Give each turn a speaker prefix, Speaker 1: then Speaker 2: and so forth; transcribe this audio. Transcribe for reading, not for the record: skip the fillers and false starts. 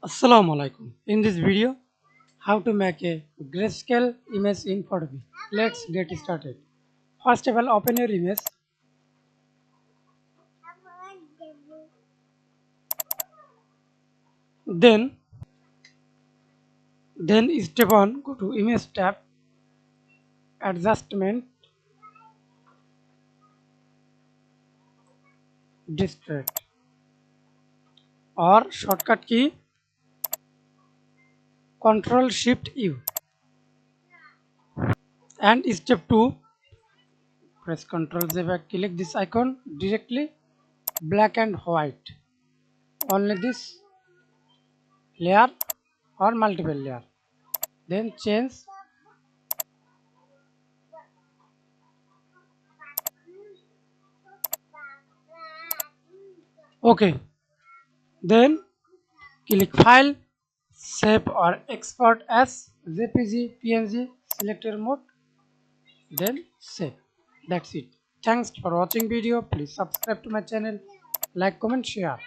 Speaker 1: Assalamu Walaikum. In this video, how to make a grayscale image in Photopea. Let's get started. First of all, open your image. Then, step 1, go to Image tab, Adjustment, Distort, or shortcut key Ctrl Shift U. And step 2, press Ctrl Z back, click this icon directly, black and white. Only this layer or multiple layer. Then change. Okay. Then click File, Save or Export as JPG, PNG, select your mode, then save. That's it. Thanks for watching video. Please subscribe to my channel, like, comment, share.